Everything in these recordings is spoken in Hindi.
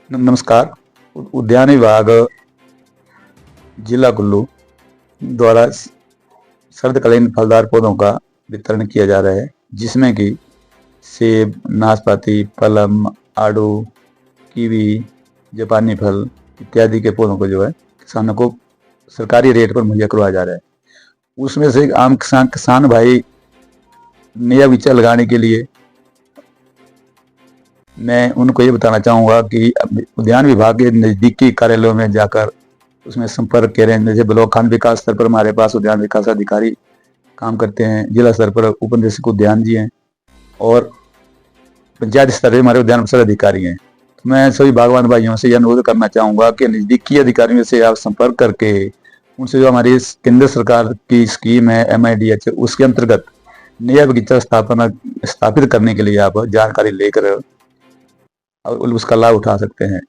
नमस्कार। उद्यान विभाग जिला कुल्लू द्वारा शरतकालीन फलदार पौधों का वितरण किया जा रहा है, जिसमें कि सेब, नाशपाती, प्लम, आड़ू, कीवी, जापानी फल इत्यादि के पौधों को जो है किसानों को सरकारी रेट पर मुहैया करवाया जा रहा है। उसमें से एक आम किसान भाई नया बीचा लगाने के लिए मैं उनको ये बताना चाहूँगा कि उद्यान विभाग के नज़दीकी कार्यालयों में जाकर उसमें संपर्क करें। जैसे ब्लॉक खंड विकास स्तर पर हमारे पास उद्यान विकास अधिकारी काम करते हैं, जिला स्तर पर उपनिदेशक उद्यान जी हैं और पंचायत स्तर पर हमारे उद्यान परिषद अधिकारी हैं। तो मैं सभी बागवान भाइयों से यह अनुरोध करना चाहूँगा कि नज़दीकी अधिकारियों से आप संपर्क करके उनसे जो हमारी केंद्र सरकार की स्कीम है MIDH, उसके अंतर्गत नया बगीचा स्थापित करने के लिए आप जानकारी लेकर उसका लाभ उठा सकते हैं,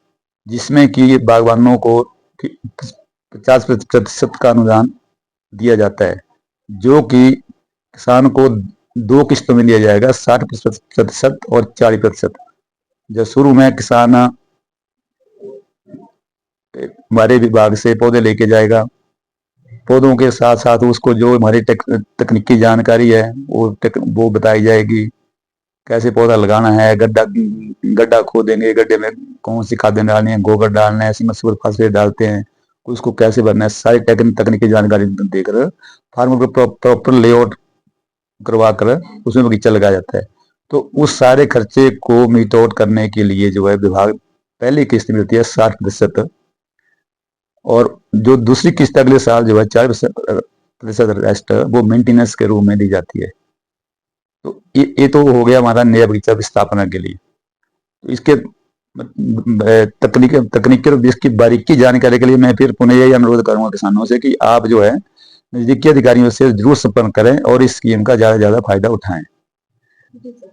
जिसमें कि बागवानों को 50% का अनुदान दिया जाता है, जो कि किसान को 2 किस्तों में दिया जाएगा, 60% और 40%। जब शुरू में किसान हमारे विभाग से पौधे लेके जाएगा, पौधों के साथ साथ उसको जो हमारी तकनीकी जानकारी है वो बताई जाएगी। कैसे पौधा लगाना है, गड्ढा खोदेंगे, गड्ढे में कौन सी खादें डालनी है, गोबर डालना है, सुपर फास्फेट डालते हैं, उसको कैसे भरना है, सारी तकनीकी जानकारी देकर फार्मर को प्रॉपर लेआउट करवा कर उसमें बगीचा लगाया जाता है। तो उस सारे खर्चे को मीट आउट करने के लिए जो है विभाग पहली किस्त मिलती है 60%, और जो दूसरी किस्त अगले साल जो है 40% रेस्ट वो मेंटेनेंस के रूप में दी जाती है। तो ये तो हो गया हमारा नया बगीचा स्थापना के लिए। तो इसके तकनीकी और इसकी बारीकी जानकारी के लिए मैं फिर पुनः यही अनुरोध करूंगा किसानों से कि आप जो है नजदीकी अधिकारियों से जरूर संपर्क करें और इस स्कीम का ज्यादा से ज्यादा फायदा उठाएं। जी सर,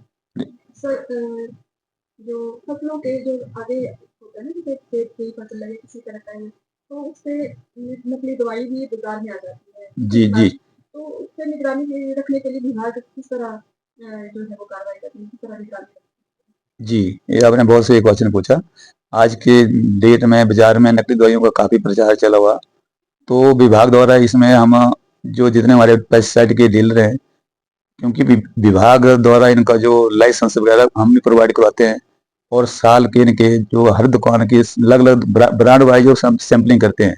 जो फसलों के जो आगे होता है ना, जैसे खेत की फसल लगे किसी तरह का है, तो उससे नकली दवाई भी बाजार में आ जाती है। जी जी। तो उससे निगरानी रखने के लिए विभाग किस तरह जो है वो कार्रवाई करती है, किस तरह निगरानी? जी, ये आपने बहुत सही क्वेश्चन पूछा। आज के डेट में बाजार में नकली दवाइयों का काफी प्रचार चला हुआ, तो विभाग द्वारा इसमें हम जो जितने हमारे पेस्टिसाइड के डीलर हैं, क्योंकि विभाग द्वारा इनका जो लाइसेंस वगैरह हम भी प्रोवाइड करवाते हैं, और साल के इनके जो हर दुकान की अलग अलग ब्रांड वाइज जो सैंपलिंग करते हैं।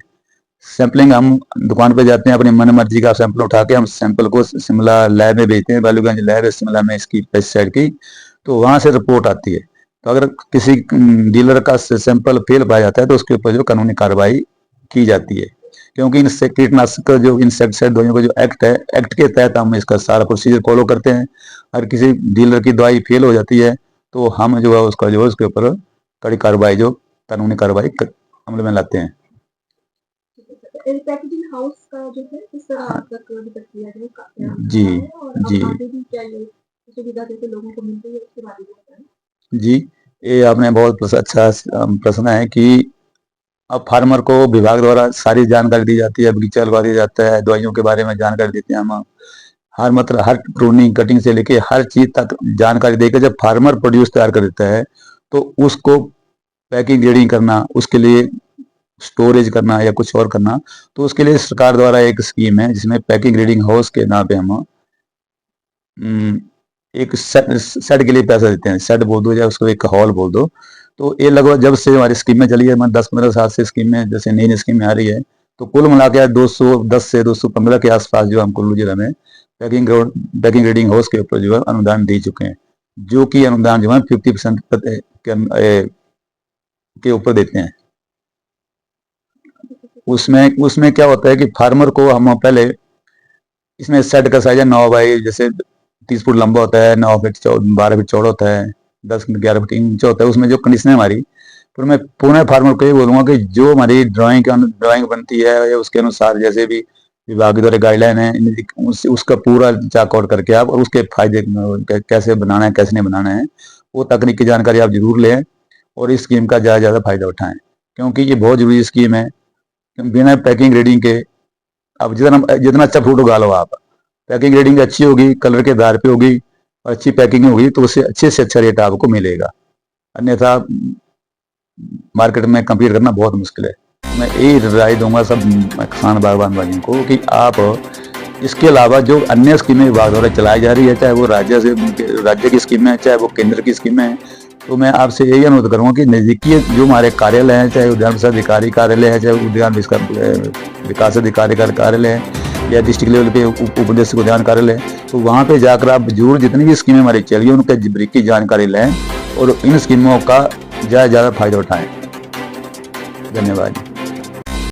सैंपलिंग हम दुकान पे जाते हैं, अपनी मन मर्जी का सैंपल उठा के हम सैंपल को शिमला लैब में भेजते हैं, बालूगंज लैब है शिमला में इसकी पेस्टिसाइड की, तो वहां से रिपोर्ट आती है। तो अगर किसी डीलर का सैंपल फेल पाया जाता है तो उसके ऊपर जो कानूनी कार्रवाई की जाती है, क्योंकि इनसे कीटनाशक जो इंसेक्टिसाइड दवाइयों का जो एक्ट है, एक्ट के तहत हम इसका सारा प्रोसीजर फॉलो करते हैं। अगर किसी डीलर की दवाई फेल हो जाती है तो हम जो है उसका जो है उसके ऊपर कड़ी कार्रवाई जो कानूनी कार्रवाई अमल में लाते हैं। पैकेजिंग हाउस का जो है किस तरह अब तक प्रक्रिया जो है जी और जी आगे भी क्या ये सुविधा जैसे लोगों को मिलती है उसके बारे में बताएं। जी, ये आपने बहुत अच्छा प्रश्न है कि अब फार्मर को विभाग द्वारा सारी जानकारी दी जाती है, बगीचा लगवा दिया जाता है, दवाइयों के बारे में जानकारी देते हैं हम। हर मतलब हर प्रूनिंग कटिंग से लेके हर चीज तक जानकारी देकर जब फार्मर प्रोड्यूस तैयार कर देता है तो उसको पैकिंग ग्रेडिंग करना, उसके लिए स्टोरेज करना या कुछ और करना, तो उसके लिए सरकार द्वारा एक स्कीम है जिसमें पैकिंग ग्रेडिंग हाउस के नाम पे हम एक सेट के लिए पैसा देते हैं। सेट बोल दो या उसको एक हॉल बोल दो। तो ये लगभग जब से हमारी स्कीम में चली है, 10-15 साल से स्कीम में जैसे नई नई स्कीम में आ रही है, तो कुल मिला के 210 से 215 के आसपास जो हम कुल्लू जिला में पैकिंग ग्रेडिंग हाउस के ऊपर जो है अनुदान दे चुके हैं, जो कि अनुदान जो है 50% के ऊपर देते हैं। उसमें क्या होता है कि फार्मर को हम पहले इसमें सेट का साइज है 9 बाई जैसे 30 फुट लंबा होता है, 9 फीट 12 फीट चौड़ा होता है, 10-11 फीट ऊंचा होता है। उसमें जो कंडीशन है हमारी, तो मैं पुणे फार्मर को ये बोलूंगा कि जो हमारी ड्राइंग बनती है या उसके अनुसार जैसे भी विभाग द्वारा गाइडलाइन है उसका पूरा चेकआउट करके आप और उसके फायदे कैसे बनाना है कैसे नहीं बनाना है वो तकनीकी जानकारी आप जरूर लें और इस स्कीम का ज़्यादा ज़्यादा फायदा उठाएं, क्योंकि ये बहुत जरूरी स्कीम है। बिना पैकिंग रेटिंग के अब जितना अच्छा फ्रूट उगा लो आप, पैकिंग रेटिंग अच्छी होगी, कलर के आधार पे होगी और अच्छी पैकिंग होगी तो उससे अच्छे से अच्छा रेट आपको मिलेगा। अन्यथा मार्केट में कम्पीट करना बहुत मुश्किल है। मैं यही राय दूंगा सब किसान बागवान भाइयों को कि आप इसके अलावा जो अन्य स्कीमें विभाग द्वारा चलाई जा रही है, चाहे वो राज्य की स्कीमें हैं, चाहे वो केंद्र की स्कीमें हैं, तो मैं आपसे यही अनुरोध करूंगा कि नज़दीकी जो हमारे कार्यालय हैं, चाहे उद्यान विकास अधिकारी कार्यालय है, चाहे उद्यान विकास अधिकारी का कार्यालय है, या डिस्ट्रिक्ट लेवल पे उप निदेशक उद्यान कार्यालय है, तो वहाँ पे जाकर आप जरूर जितनी भी स्कीमें हमारी चली उनके बारीकी जानकारी लें और इन स्कीमों का ज़्यादा से ज़्यादा फायदा उठाएं। धन्यवाद।